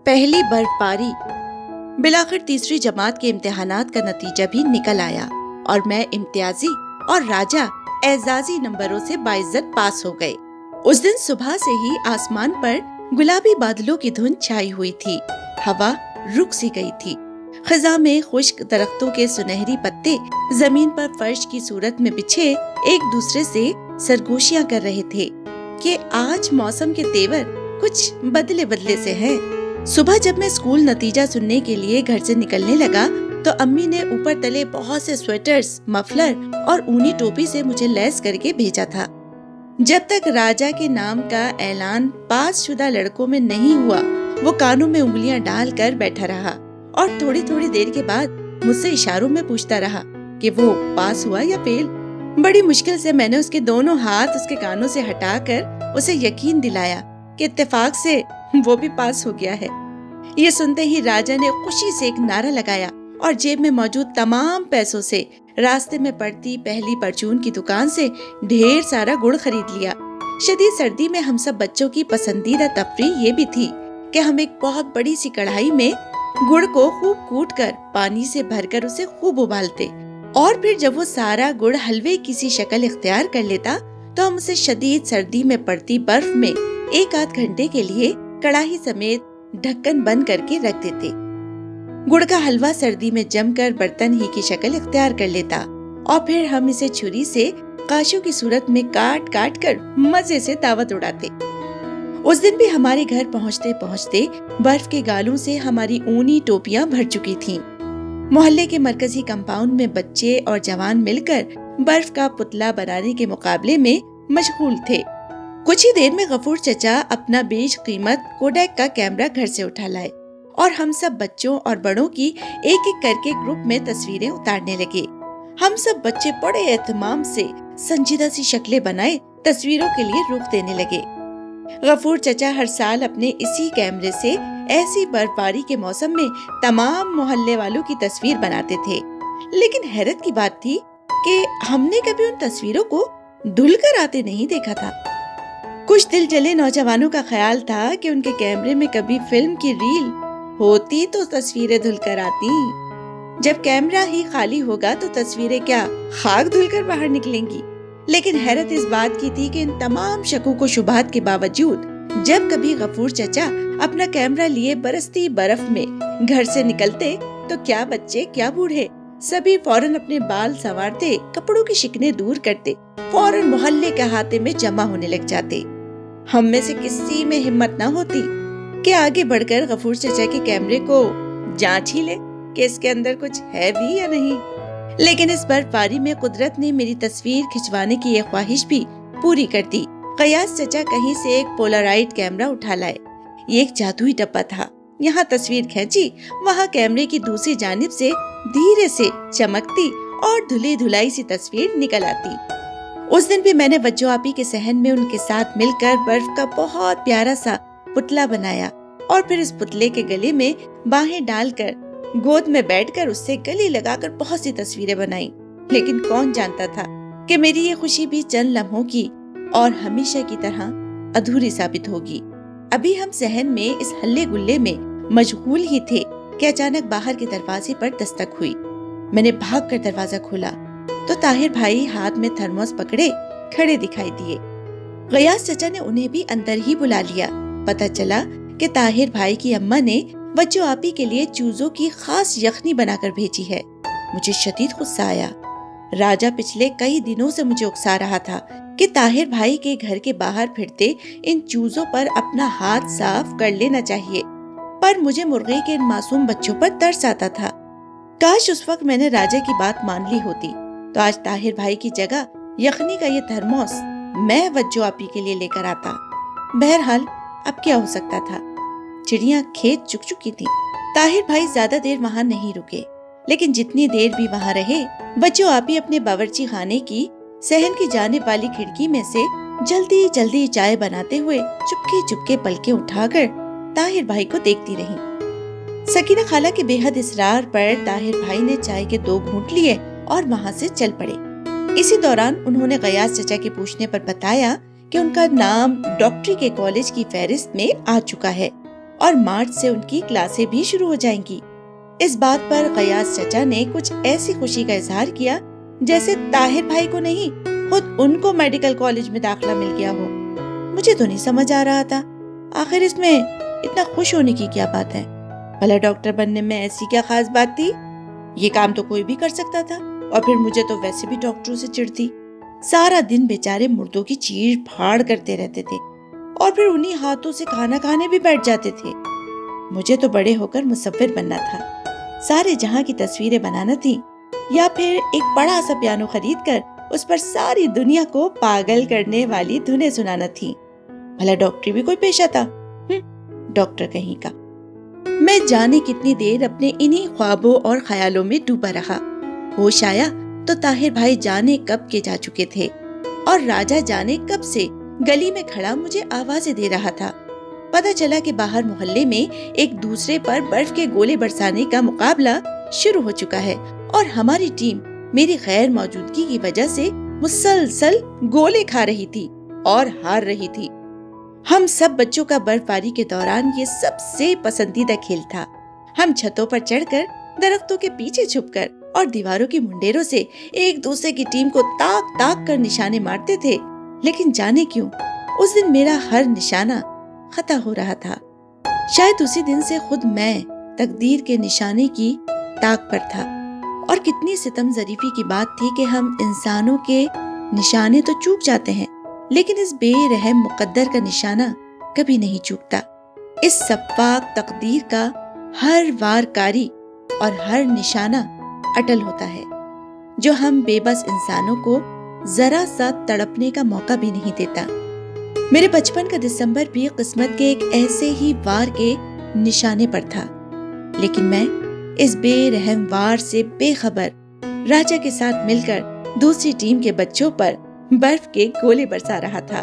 पहली बर्फबारी। बिलाखिर तीसरी जमात के इम्तिहानात का नतीजा भी निकल आया और मैं इम्तियाजी और राजा एजाजी नंबरों से बाइज्जत पास हो गए। उस दिन सुबह से ही आसमान पर गुलाबी बादलों की धुंध छाई हुई थी। हवा रुक सी गई थी। खज़ा में खुश्क दरख्तों के सुनहरी पत्ते जमीन पर फर्श की सूरत में बिछे एक दूसरे से सरगोशियां कर रहे थे कि आज मौसम के तेवर कुछ बदले बदले से हैं। सुबह जब मैं स्कूल नतीजा सुनने के लिए घर से निकलने लगा तो अम्मी ने ऊपर तले बहुत से स्वेटर्स, मफलर और ऊनी टोपी से मुझे लैस करके भेजा था। जब तक राजा के नाम का ऐलान पास शुदा लड़कों में नहीं हुआ, वो कानों में उंगलियां डाल कर बैठा रहा और थोड़ी थोड़ी देर के बाद मुझसे इशारों में पूछता रहा कि वो पास हुआ या फेल। बड़ी मुश्किल से मैंने उसके दोनों हाथ उसके कानों से हटाकर उसे यकीन दिलाया कि इत्तेफाक से वो भी पास हो गया है। ये सुनते ही राजा ने खुशी से एक नारा लगाया और जेब में मौजूद तमाम पैसों से रास्ते में पड़ती पहली परचून की दुकान से ढेर सारा गुड़ खरीद लिया। शदीद सर्दी में हम सब बच्चों की पसंदीदा तफरीह ये भी थी कि हम एक बहुत बड़ी सी कढ़ाई में गुड़ को खूब कूट कर पानी से भरकर उसे खूब उबालते और फिर जब वो सारा गुड़ हलवे की सी शक्ल इख्तियार कर लेता तो हम उसे शदीद सर्दी में पड़ती बर्फ में एक आध घंटे के लिए कड़ाही समेत ढक्कन बंद करके रख देते। गुड़ का हलवा सर्दी में जमकर बर्तन ही की शक्ल इख्तियार कर लेता और फिर हम इसे छुरी से काशों की सूरत में काट काट कर मजे से दावत उड़ाते। उस दिन भी हमारे घर पहुँचते पहुँचते बर्फ के गालों से हमारी ऊनी टोपियां भर चुकी थीं। मोहल्ले के मरकजी कंपाउंड में बच्चे और जवान मिलकर बर्फ का पुतला बनाने के मुकाबले में मशगूल थे। कुछ ही देर में गफूर चचा अपना बेश कीमत कोडैक का कैमरा घर से उठा लाए और हम सब बच्चों और बड़ों की एक एक करके ग्रुप में तस्वीरें उतारने लगे। हम सब बच्चे बड़े एहतमाम से संजीदा सी शक्लें बनाए तस्वीरों के लिए रुख देने लगे। गफूर चचा हर साल अपने इसी कैमरे से ऐसी बर्फबारी के मौसम में तमाम मोहल्ले वालों की तस्वीर बनाते थे। लेकिन हैरत की बात थी कि हमने कभी उन तस्वीरों को धुल कर आते नहीं देखा था। कुछ दिल जले नौजवानों का ख्याल था कि उनके कैमरे में कभी फिल्म की रील होती तो तस्वीरें धुल कर आती। जब कैमरा ही खाली होगा तो तस्वीरें क्या खाक धुलकर बाहर निकलेंगी। लेकिन हैरत इस बात की थी कि इन तमाम शकों को शुबहात के बावजूद जब कभी गफूर चचा अपना कैमरा लिए बरसती बर्फ में घर से निकलते तो क्या बच्चे क्या बूढ़े सभी फौरन अपने बाल संवारते, कपड़ों की शिकने दूर करते, फौरन मोहल्ले के अहाते में जमा होने लग जाते। हम में से किसी में हिम्मत न होती कि आगे बढ़कर गफूर चचा के कैमरे को जांच ही ले कि इसके अंदर कुछ है भी या नहीं। लेकिन इस बर्फबारी में कुदरत ने मेरी तस्वीर खिंचवाने की ये ख्वाहिश भी पूरी कर दी। गयास चचा कहीं से एक पोलराइड कैमरा उठा लाए। ये एक जादुई डब्बा था। यहाँ तस्वीर खींची, वहाँ कैमरे की दूसरी जानिब से धीरे से चमकती और धुली धुलाई सी तस्वीर निकल आती। उस दिन भी मैंने वज्जो आपी के सहन में उनके साथ मिलकर बर्फ का बहुत प्यारा सा पुतला बनाया और फिर इस पुतले के गले में बाहें डालकर गोद में बैठकर उससे गले लगाकर बहुत सी तस्वीरें बनाई। लेकिन कौन जानता था कि मेरी ये खुशी भी चंद लम्हों की और हमेशा की तरह अधूरी साबित होगी। अभी हम सहन में इस हल्ले गुल्ले में मशगूल ही थे कि अचानक बाहर के दरवाजे पर दस्तक हुई। मैंने भागकर दरवाजा खोला तो ताहिर भाई हाथ में थर्मोस पकड़े खड़े दिखाई दिए। गयास चचा ने उन्हें भी अंदर ही बुला लिया। पता चला कि ताहिर भाई की अम्मा ने वज्जो आपी के लिए चूजों की खास यखनी बनाकर भेजी है। मुझे शदीद गुस्सा आया। राजा पिछले कई दिनों से मुझे उकसा रहा था कि ताहिर भाई के घर के बाहर फिरते इन चूजों पर अपना हाथ साफ कर लेना चाहिए, पर मुझे मुर्गे के इन मासूम बच्चों पर तरस आता था। काश उस वक्त मैंने राजा की बात मान ली होती तो आज ताहिर भाई की जगह यखनी का ये थर्मोस मैं वज्जो आपी के लिए लेकर आता। बहरहाल अब क्या हो सकता था। चिड़ियां खेत चुक चुकी थी। ताहिर भाई ज्यादा देर वहाँ नहीं रुके, लेकिन जितनी देर भी वहाँ रहे वज्जो आपी अपने बावर्ची खाने की सहन की जानिब वाली खिड़की में से जल्दी जल्दी चाय बनाते हुए चुपके चुपके पलके उठाकर ताहिर भाई को देखती रही। सकीना खाला के बेहद इसरार पर ताहिर भाई ने चाय के 2 घूंट लिए और वहाँ से चल पड़े। इसी दौरान उन्होंने गयास चचा के पूछने पर बताया कि उनका नाम डॉक्टरी के कॉलेज की फहरिस्त में आ चुका है। اور مارچ سے ان کی کلاسیں بھی شروع ہو جائیں گی۔ اس بات پر غیاث چچا نے کچھ ایسی خوشی کا اظہار کیا جیسے طاہر بھائی کو نہیں، خود ان کو میڈیکل کالج میں داخلہ مل گیا ہو۔ مجھے تو نہیں سمجھ آ رہا تھا آخر اس میں اتنا خوش ہونے کی کیا بات ہے۔ بھلا ڈاکٹر بننے میں ایسی کیا خاص بات تھی؟ یہ کام تو کوئی بھی کر سکتا تھا، اور پھر مجھے تو ویسے بھی ڈاکٹروں سے چڑ تھی۔ سارا دن بیچارے مردوں کی چیڑ پھاڑ کرتے رہتے تھے اور پھر انہی ہاتھوں سے کھانا کھانے بھی بیٹھ جاتے تھے۔ مجھے تو بڑے ہو کر مصور بننا تھا، سارے جہاں کی تصویریں بنانا تھی، یا پھر ایک بڑا سا پیانو خرید کر اس پر ساری دنیا کو پاگل کرنے والی دھنیں سنانا تھی۔ بھلا ڈاکٹری بھی کوئی پیشہ تھا؟ ڈاکٹر کہیں کا۔ میں جانے کتنی دیر اپنے انہی خوابوں اور خیالوں میں ڈوبا رہا۔ ہوش آیا تو طاہر بھائی جانے کب کے جا چکے تھے اور راجا جانے کب سے گلی میں کھڑا مجھے آوازیں دے رہا تھا۔ پتہ چلا کہ باہر محلے میں ایک دوسرے پر برف کے گولے برسانے کا مقابلہ شروع ہو چکا ہے اور ہماری ٹیم میری غیر موجودگی کی وجہ سے مسلسل گولے کھا رہی تھی اور ہار رہی تھی۔ ہم سب بچوں کا برف باری کے دوران یہ سب سے پسندیدہ کھیل تھا۔ ہم چھتوں پر چڑھ کر، درختوں کے پیچھے چھپ کر اور دیواروں کی منڈیروں سے ایک دوسرے کی ٹیم کو تاک تاک کر نشانے مارتے تھے، لیکن جانے کیوں اس دن میرا ہر نشانہ خطا ہو رہا تھا۔ شاید اسی دن سے خود میں تقدیر کے نشانے کی تاک پر تھا، اور کتنی ستم ظریفی کی بات تھی کہ ہم انسانوں کے نشانے تو چوک جاتے ہیں لیکن اس بے رحم مقدر کا نشانہ کبھی نہیں چوکتا۔ اس سفاک تقدیر کا ہر وار کاری اور ہر نشانہ اٹل ہوتا ہے، جو ہم بے بس انسانوں کو ذرا سا تڑپنے کا موقع بھی نہیں دیتا۔ میرے بچپن کا دسمبر بھی قسمت کے ایک ایسے ہی وار کے نشانے پر تھا، لیکن میں اس بے رحم وار سے بے خبر راجا کے ساتھ مل کر دوسری ٹیم کے بچوں پر برف کے گولے برسا رہا تھا۔